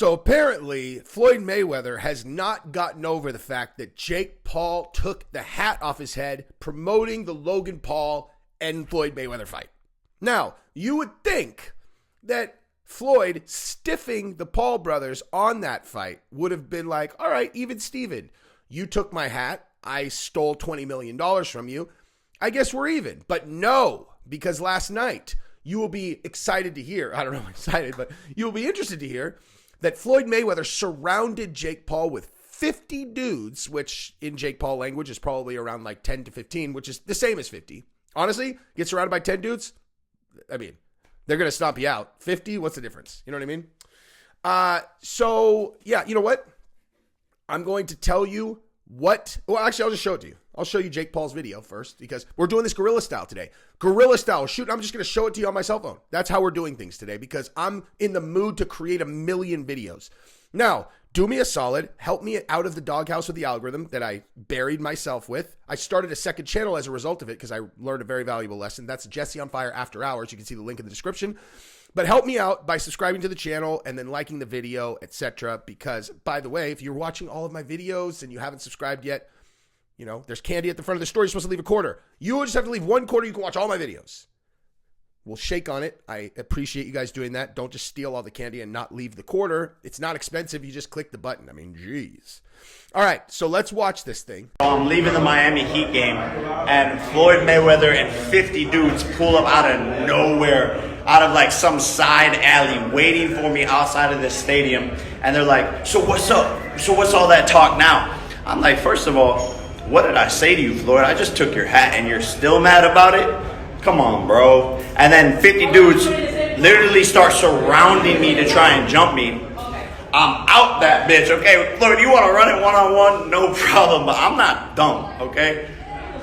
So apparently, Floyd Mayweather has not gotten over the fact that Jake Paul took the hat off his head promoting the Logan Paul and Floyd Mayweather fight. Now, you would think that Floyd stiffing the Paul brothers on that fight would have been like, all right, even Steven, you took my hat. I stole $20 million from you. I guess we're even. But no, because last night you will be excited to hear, I don't know, excited, but you will be interested to hear that Floyd Mayweather surrounded Jake Paul with 50 dudes, which in Jake Paul language is probably around like 10 to 15, which is the same as 50. Honestly, get surrounded by 10 dudes, I mean, they're going to stomp you out. 50, what's the difference? You know what I mean? So, yeah, you know what? I'm going to tell you what, well, actually, I'll just show it to you. I'll show you Jake Paul's video first because we're doing this guerrilla style today. Guerrilla style. Shoot, I'm just going to show it to you on my cell phone. That's how we're doing things today because I'm in the mood to create a million videos. Now, do me a solid. Help me out of the doghouse with the algorithm that I buried myself with. I started a second channel as a result of it because I learned a very valuable lesson. That's Jesse on Fire After Hours. You can see the link in the description. But help me out by subscribing to the channel and then liking the video, etc. Because, by the way, if you're watching all of my videos and you haven't subscribed yet, you know, there's candy at the front of the store. You're supposed to leave a quarter. You just have to leave one quarter. You can watch all my videos. We'll shake on it. I appreciate you guys doing that. Don't just steal all the candy and not leave the quarter. It's not expensive. You just click the button. I mean, geez. All right, so let's watch this thing. I'm leaving the Miami Heat game, and Floyd Mayweather and 50 dudes pull up out of nowhere, out of like some side alley, waiting for me outside of this stadium. And they're like, so what's up? So what's all that talk now? I'm like, first of all, what did I say to you, Floyd? I just took your hat and you're still mad about it? Come on, bro. And then 50 dudes literally start surrounding me to try and jump me. I'm out that bitch, okay? Floyd, you want to run it one-on-one? No problem, but I'm not dumb, okay?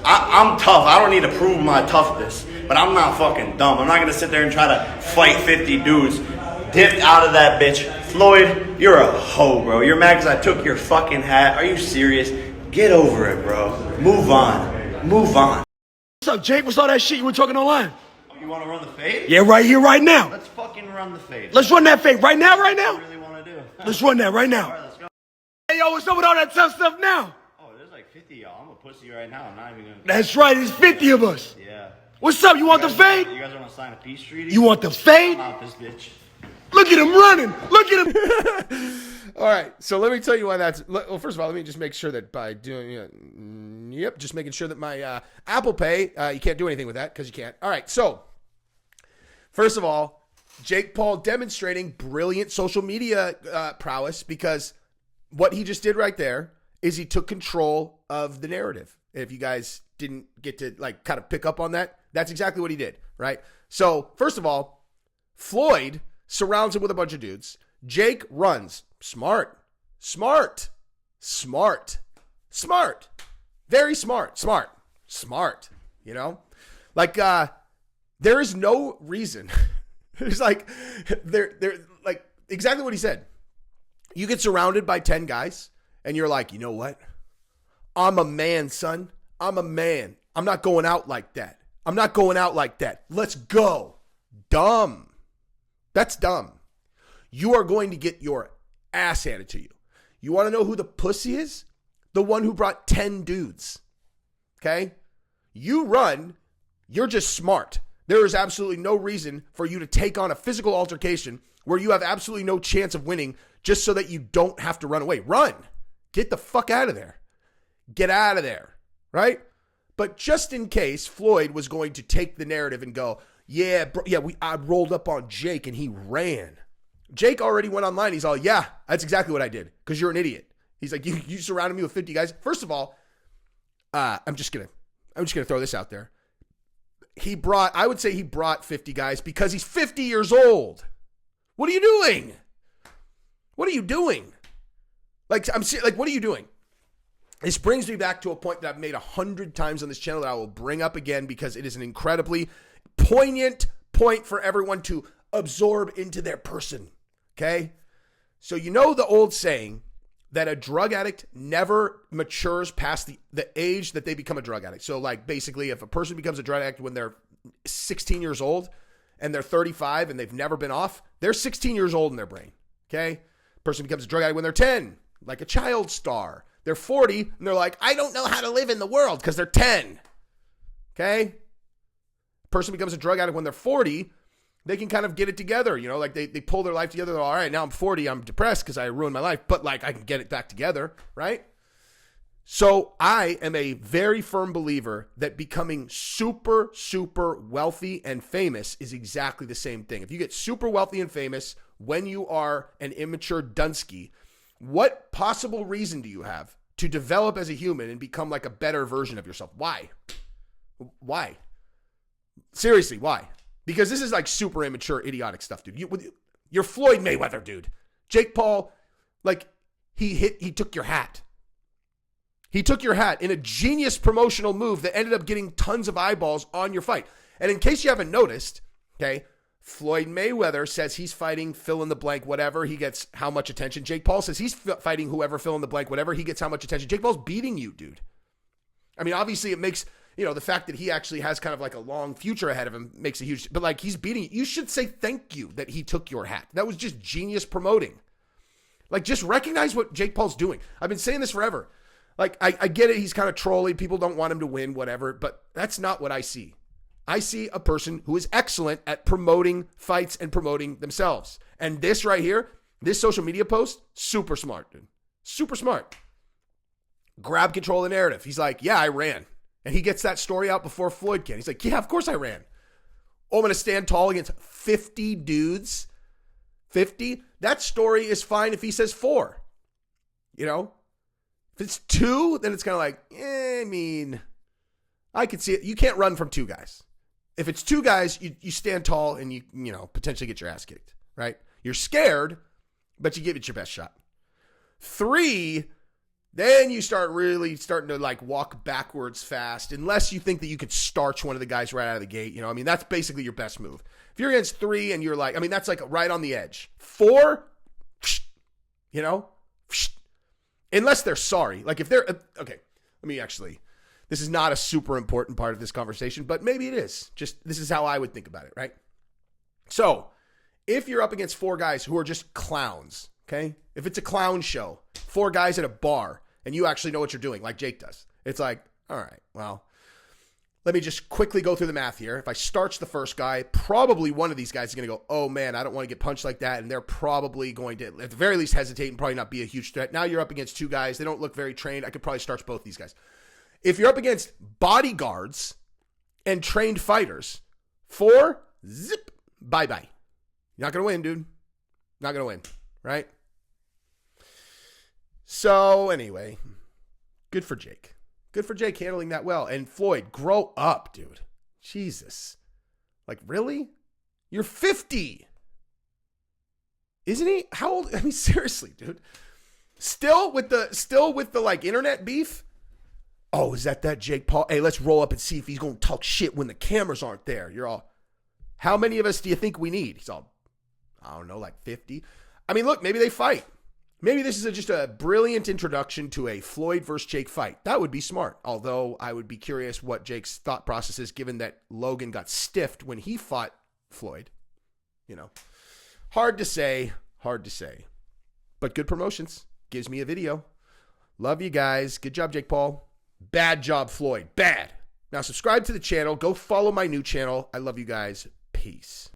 I'm tough. I don't need to prove my toughness, but I'm not fucking dumb. I'm not going to sit there and try to fight 50 dudes. Dipped out of that bitch. Floyd, you're a hoe, bro. You're mad because I took your fucking hat. Are you serious? Get over it, bro. Move on. Move on. What's up, Jake? What's all that shit you were talking online? You want to run the fade? Yeah, right here, right now. Let's fucking run the fade. Let's run that fade right now, right What now. do you really want to do? Let's run that right now. All right, let's go. Hey, yo, what's up with all that tough stuff now? Oh, there's like 50 y'all. I'm a pussy right now. I'm not even going to... That's right, there's 50 of us. Yeah. What's up? You want the fade? You guys want to sign a peace treaty? You want the fade? I'm out this bitch. Look at him running. Look at him. All right, so let me tell you why that's... Well, first of all, let me just make sure that by doing... Yep, just making sure that my Apple Pay, you can't do anything with that because you can't. All right, so first of all, Jake Paul demonstrating brilliant social media prowess because what he just did right there is he took control of the narrative. If you guys didn't get to like kind of pick up on that, that's exactly what he did, right? So first of all, Floyd surrounds him with a bunch of dudes. Jake runs. Smart. Very smart, you know? Like, there is no reason. There's like, they're like exactly what he said. You get surrounded by 10 guys and you're like, you know what? I'm a man, son. I'm a man. I'm not going out like that. Let's go. Dumb. That's dumb. You are going to get your ass handed to you. You want to know who the pussy is? The one who brought 10 dudes. Okay? You run, you're just smart. There is absolutely no reason for you to take on a physical altercation where you have absolutely no chance of winning just so that you don't have to run away. Run. Get the fuck out of there. Get out of there. Right? But just in case Floyd was going to take the narrative and go, yeah, bro, yeah, I rolled up on Jake and he ran. Jake already went online. He's all, yeah, that's exactly what I did because you're an idiot. He's like, you surrounded me with 50 guys. First of all, I'm just gonna throw this out there. I would say he brought 50 guys because he's 50 years old. What are you doing? What are you doing? Like, what are you doing? This brings me back to a point that I've made 100 times on this channel that I will bring up again because it is an incredibly poignant point for everyone to absorb into their person. Okay? So you know the old saying that a drug addict never matures past the age that they become a drug addict. So like basically if a person becomes a drug addict when they're 16 years old and they're 35 and they've never been off, they're 16 years old in their brain. Okay? Person becomes a drug addict when they're 10, like a child star. They're 40 and they're like, I don't know how to live in the world because they're 10. Okay? Person becomes a drug addict when they're 40. They can kind of get it together, you know, like they pull their life together. They're all right, now I'm 40, I'm depressed because I ruined my life, but like I can get it back together, right? So I am a very firm believer that becoming super, super wealthy and famous is exactly the same thing. If you get super wealthy and famous when you are an immature Dunsky, what possible reason do you have to develop as a human and become like a better version of yourself? Why? Why? Seriously, why? Because this is like super immature, idiotic stuff, dude. You're Floyd Mayweather, dude. Jake Paul, like, he took your hat. He took your hat in a genius promotional move that ended up getting tons of eyeballs on your fight. And in case you haven't noticed, okay, Floyd Mayweather says he's fighting fill in the blank, whatever. He gets how much attention. Jake Paul says he's fighting whoever fill in the blank, whatever. He gets how much attention. Jake Paul's beating you, dude. I mean, obviously it makes, you know, the fact that he actually has kind of like a long future ahead of him makes a huge, but like he's beating you. You should say thank you that he took your hat. That was just genius promoting. Like, just recognize what Jake Paul's doing. I've been saying this forever. Like, I get it. He's kind of trolly. People don't want him to win, whatever. But that's not what I see. I see a person who is excellent at promoting fights and promoting themselves. And this right here, this social media post, super smart, dude. Super smart. Grab control of the narrative. He's like, yeah, I ran. And he gets that story out before Floyd can. He's like, yeah, of course I ran. Oh, I'm going to stand tall against 50 dudes. 50? That story is fine if he says 4. You know? If it's 2, then it's kind of like, I mean, I could see it. You can't run from 2 guys. If it's 2 guys, you stand tall and you know, potentially get your ass kicked, right? You're scared, but you give it your best shot. 3, then you start really starting to like walk backwards fast, unless you think that you could starch one of the guys right out of the gate. You know, I mean, that's basically your best move. If you're against 3 and you're like, I mean, that's like right on the edge. 4, you know, unless they're sorry. Like if they're, okay, let me actually, this is not a super important part of this conversation, but maybe it is. Just, this is how I would think about it, right? So if you're up against 4 guys who are just clowns, okay? If it's a clown show, 4 guys at a bar, and you actually know what you're doing, like Jake does, it's like, all right, well, let me just quickly go through the math here. If I starch the first guy, probably one of these guys is going to go, oh man, I don't want to get punched like that. And they're probably going to, at the very least, hesitate and probably not be a huge threat. Now you're up against 2 guys. They don't look very trained. I could probably starch both these guys. If you're up against bodyguards and trained fighters, 4, zip, bye-bye. You're not going to win, dude. Not going to win, right? So anyway, good for Jake. Good for Jake handling that well. And Floyd, grow up, dude. Jesus. Like, really? You're 50. Isn't he? How old? I mean, seriously, dude. Still with the like internet beef? Oh, is that Jake Paul? Hey, let's roll up and see if he's going to talk shit when the cameras aren't there. You're all, how many of us do you think we need? He's all, I don't know, like 50. I mean, look, maybe they fight. Maybe this is just a brilliant introduction to a Floyd versus Jake fight. That would be smart. Although I would be curious what Jake's thought process is, given that Logan got stiffed when he fought Floyd. You know, hard to say. But good promotions. Gives me a video. Love you guys. Good job, Jake Paul. Bad job, Floyd. Bad. Now subscribe to the channel. Go follow my new channel. I love you guys. Peace.